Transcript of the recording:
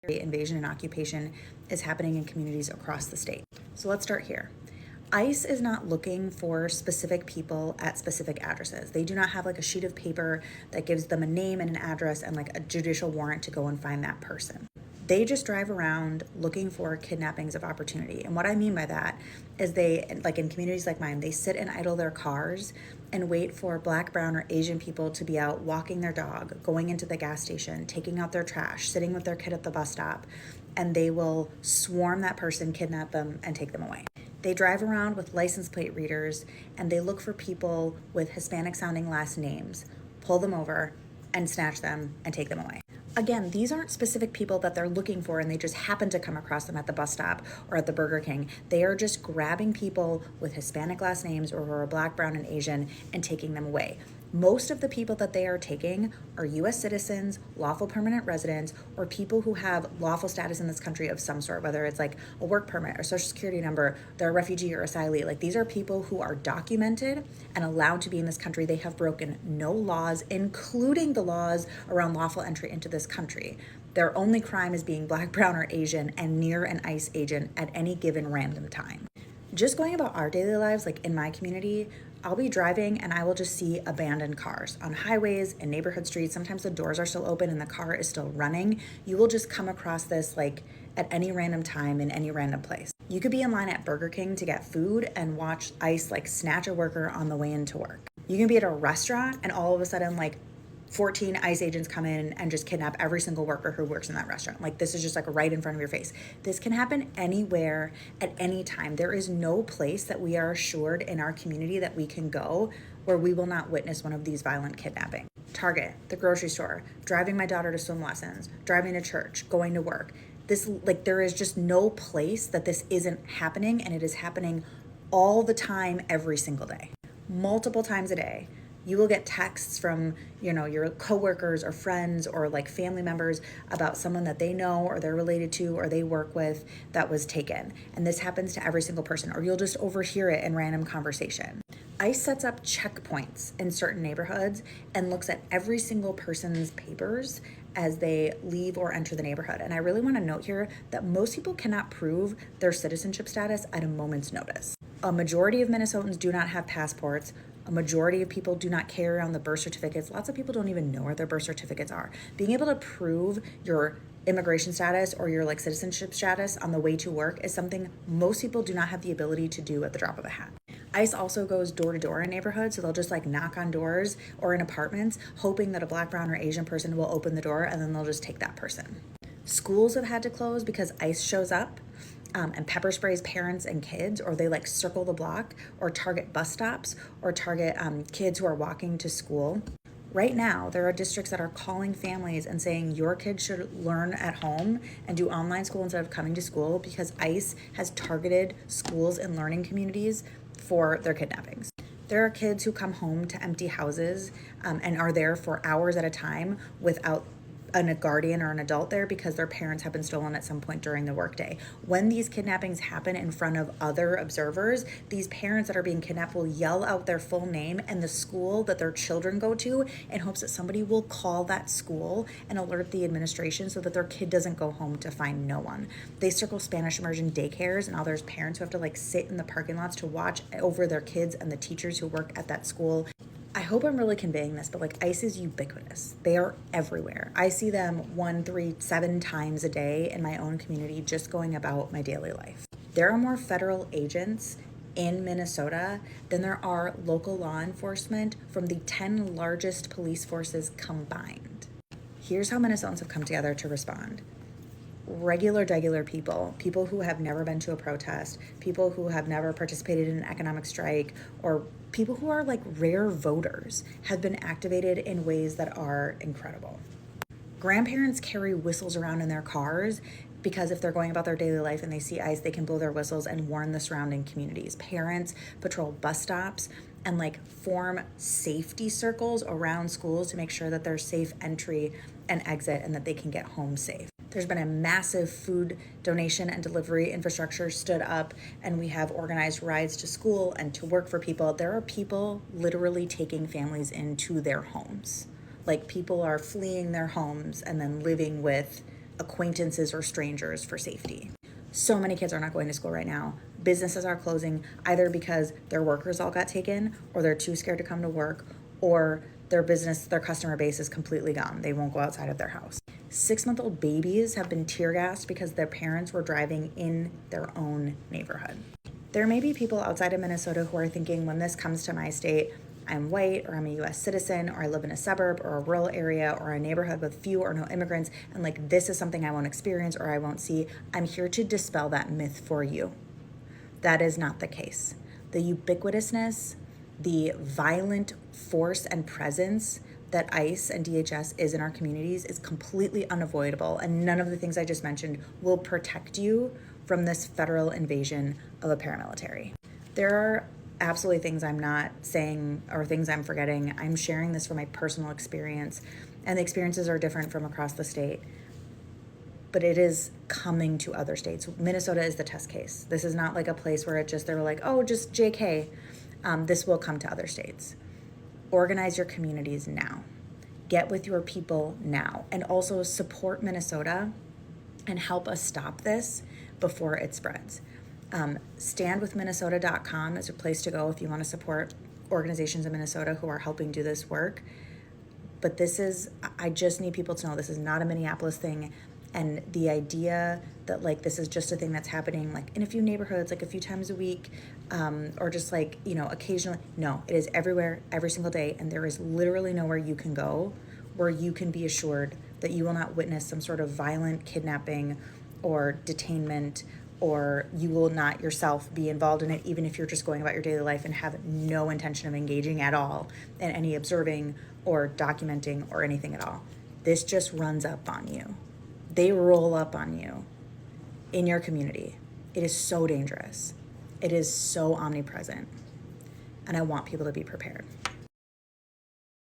invasion and occupation is happening in communities across the state. So let's start here. ICE is not looking for specific people at specific addresses. They do not have like a sheet of paper that gives them a name and an address and like a judicial warrant to go and find that person. They just drive around looking for kidnappings of opportunity. And what I mean by that is they, like in communities like mine, they sit and idle their cars and wait for Black, brown, or Asian people to be out walking their dog, going into the gas station, taking out their trash, sitting with their kid at the bus stop, and they will swarm that person, kidnap them, and take them away. They drive around with license plate readers and they look for people with Hispanic sounding last names, pull them over, and snatch them and take them away. Again, these aren't specific people that they're looking for and they just happen to come across them at the bus stop or at the Burger King. They are just grabbing people with Hispanic last names or who are Black, brown, and Asian and taking them away. Most of the people that they are taking are US citizens, lawful permanent residents, or people who have lawful status in this country of some sort, whether it's like a work permit or social security number, they're a refugee or asylee. Like these are people who are documented and allowed to be in this country. They have broken no laws, including the laws around lawful entry into this country. Their only crime is being Black, brown, or Asian and near an ICE agent at any given random time. Just going about our daily lives, like in my community, I'll be driving and I will just see abandoned cars on highways and neighborhood streets. Sometimes the doors are still open and the car is still running. You will just come across this like at any random time in any random place. You could be in line at Burger King to get food and watch ICE like snatch a worker on the way into work. You can be at a restaurant and all of a sudden like 14 ICE agents come in and just kidnap every single worker who works in that restaurant. Like this is just like right in front of your face. This can happen anywhere at any time. There is no place that we are assured in our community that we can go where we will not witness one of these violent kidnappings. Target, the grocery store, driving my daughter to swim lessons, driving to church, going to work. This, like, there is just no place that this isn't happening, and it is happening all the time, every single day, multiple times a day. You will get texts from, your coworkers or friends or like family members about someone that they know or they're related to or they work with that was taken. And this happens to every single person, or you'll just overhear it in random conversation. ICE sets up checkpoints in certain neighborhoods and looks at every single person's papers as they leave or enter the neighborhood. And I really want to note here that most people cannot prove their citizenship status at a moment's notice. A majority of Minnesotans do not have passports. A majority of people do not carry around the birth certificates. Lots of people don't even know where their birth certificates are. Being able to prove your immigration status or your like citizenship status on the way to work is something most people do not have the ability to do at the drop of a hat. ICE also goes door to door in neighborhoods, so they'll just like knock on doors or in apartments, hoping that a Black, brown, or Asian person will open the door, and then they'll just take that person. Schools have had to close because ICE shows up and pepper sprays parents and kids, or they like circle the block or target bus stops or target kids who are walking to school. Right now, there are districts that are calling families and saying your kids should learn at home and do online school instead of coming to school because ICE has targeted schools and learning communities for their kidnappings. There are kids who come home to empty houses and are there for hours at a time without a guardian or an adult there because their parents have been stolen at some point during the workday. When these kidnappings happen in front of other observers, these parents that are being kidnapped will yell out their full name and the school that their children go to in hopes that somebody will call that school and alert the administration so that their kid doesn't go home to find no one. They circle Spanish immersion daycares, and now there's parents who have to like sit in the parking lots to watch over their kids and the teachers who work at that school. I hope I'm really conveying this, but like ICE is ubiquitous. They are everywhere. I see them 1, 3, 7 times a day in my own community just going about my daily life. There are more federal agents in Minnesota than there are local law enforcement from the 10 largest police forces combined. Here's how Minnesotans have come together to respond. Regular people who have never been to a protest, people who have never participated in an economic strike, or people who are like rare voters have been activated in ways that are incredible. Grandparents carry whistles around in their cars because if they're going about their daily life and they see ICE, they can blow their whistles and warn the surrounding communities. Parents patrol bus stops and like form safety circles around schools to make sure that there's safe entry and exit and that they can get home safe. There's been a massive food donation and delivery infrastructure stood up, and we have organized rides to school and to work for people. There are people literally taking families into their homes. Like people are fleeing their homes and then living with acquaintances or strangers for safety. So many kids are not going to school right now. Businesses are closing either because their workers all got taken, or they're too scared to come to work, or their customer base is completely gone. They won't go outside of their house. 6-month-old babies have been tear gassed because their parents were driving in their own neighborhood. There may be people outside of Minnesota who are thinking, when this comes to my state, I'm white, or I'm a US citizen, or I live in a suburb or a rural area or a neighborhood with few or no immigrants, and like this is something I won't experience or I won't see. I'm here to dispel that myth for you. That is not the case. The ubiquitousness, the violent force and presence that ICE and DHS is in our communities is completely unavoidable, and none of the things I just mentioned will protect you from this federal invasion of a paramilitary. There are absolutely things I'm not saying or things I'm forgetting. I'm sharing this from my personal experience, and the experiences are different from across the state, but it is coming to other states. Minnesota is the test case. This is not like a place where they were like, oh, just JK. This will come to other states. Organize your communities now. Get with your people now, and also support Minnesota and help us stop this before it spreads. Standwithminnesota.com is a place to go if you want to support organizations in Minnesota who are helping do this work. But I just need people to know this is not a Minneapolis thing. And the idea that like this is just a thing that's happening like in a few neighborhoods, like a few times a week, or just like, occasionally. No, it is everywhere, every single day. And there is literally nowhere you can go where you can be assured that you will not witness some sort of violent kidnapping or detainment, or you will not yourself be involved in it, even if you're just going about your daily life and have no intention of engaging at all in any observing or documenting or anything at all. This just runs up on you. They roll up on you in your community. It is so dangerous. It is so omnipresent. And I want people to be prepared.